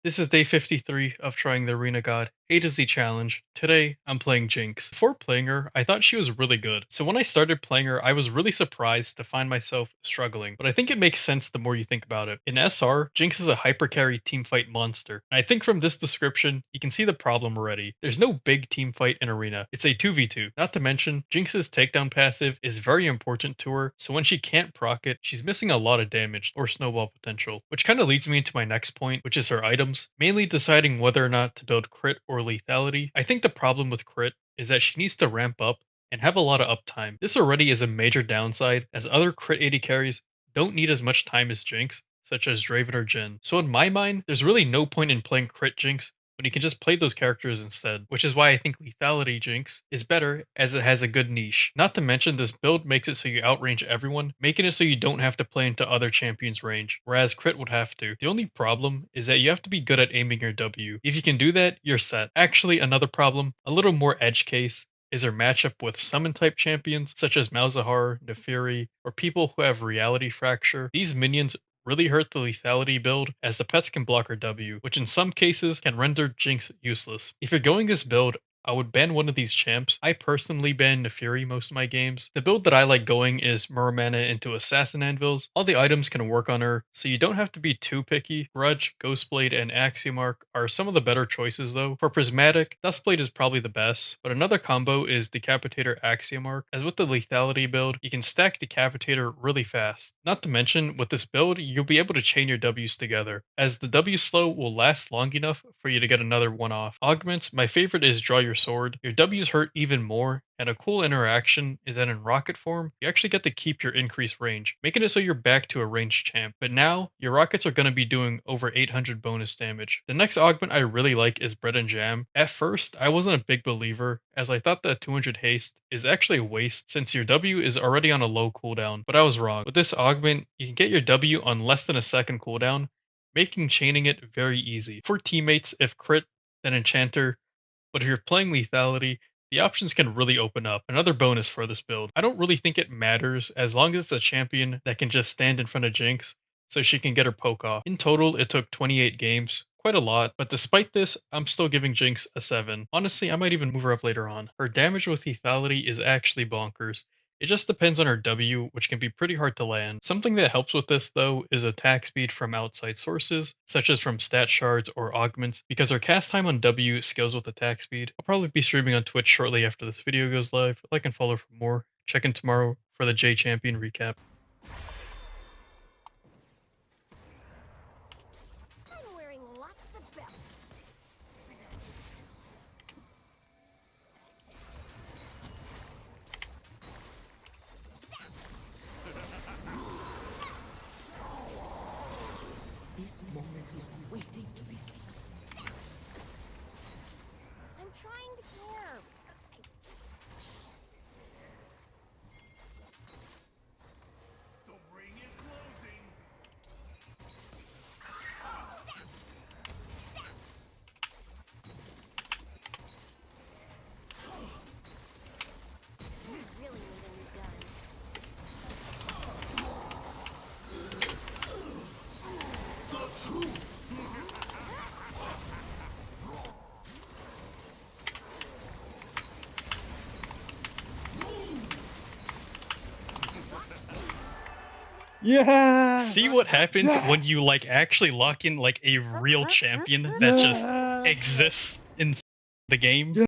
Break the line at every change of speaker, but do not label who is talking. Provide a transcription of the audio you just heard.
This is day 53 of trying the Arena God A to Z challenge. Today, I'm playing Jinx. Before playing her, I thought she was really good. So when I started playing her, I was really surprised to find myself struggling. But I think it makes sense the more you think about it. In SR, Jinx is a hyper carry teamfight monster. And I think from this description, you can see the problem already. There's no big teamfight in Arena. It's a 2v2. Not to mention, Jinx's takedown passive is very important to her, so when she can't proc it, she's missing a lot of damage or snowball potential. Which kind of leads me into my next point, which is her items. Mainly deciding whether or not to build crit or lethality. I think the problem with crit is that she needs to ramp up and have a lot of uptime. This already is a major downside, as other crit 80 carries don't need as much time as Jinx, such as Draven or Jhin. So in my mind, there's really no point in playing crit Jinx when you can just play those characters instead, which is why I think lethality Jinx is better as it has a good niche. Not to mention this build makes it so you outrange everyone, making it so you don't have to play into other champions' range, whereas crit would have to. The only problem is that you have to be good at aiming your W. If you can do that, you're set. Actually, another problem, a little more edge case, is her matchup with summon type champions such as Malzahar, Neferi, or people who have reality fracture. These minions really hurt the lethality build, as the pets can block her W, which in some cases can render Jinx useless. If you're going this build, I would ban one of these champs. I personally ban Neferi most of my games. The build that I like going is Muramana into Assassin Anvils. All the items can work on her, so you don't have to be too picky. Grudge, Ghostblade, and Axiomark are some of the better choices though. For Prismatic, Dustblade is probably the best, but another combo is Decapitator Axiomark. As with the lethality build, you can stack Decapitator really fast. Not to mention, with this build, you'll be able to chain your Ws together, as the W slow will last long enough for you to get another one off. Augments, my favorite is Draw Your Sword. Your W's hurt even more, and a cool interaction is that in rocket form, you actually get to keep your increased range, making it so you're back to a ranged champ. But now, your rockets are going to be doing over 800 bonus damage. The next augment I really like is Bread and Jam. At first, I wasn't a big believer, as I thought that 200 haste is actually a waste since your W is already on a low cooldown, but I was wrong. With this augment, you can get your W on less than a second cooldown, making chaining it very easy. For teammates, if crit, then enchanter, but if you're playing lethality, the options can really open up. Another bonus for this build. I don't really think it matters as long as it's a champion that can just stand in front of Jinx so she can get her poke off. In total, it took 28 games. Quite a lot, but despite this, I'm still giving Jinx a 7. Honestly, I might even move her up later on. Her damage with lethality is actually bonkers. It just depends on her W, which can be pretty hard to land. Something that helps with this though is attack speed from outside sources, such as from stat shards or augments, because her cast time on W scales with attack speed. I'll probably be streaming on Twitch shortly after this video goes live. Like and follow for more. Check in tomorrow for the J Champion recap.
I'm wearing lots of belts.
This moment is waiting to be seized.
I'm trying to care. I just can't.
The ring is closing.
I really need a new gun.
Yeah.
See what happens when you like actually lock in like a real champion that just exists in the game?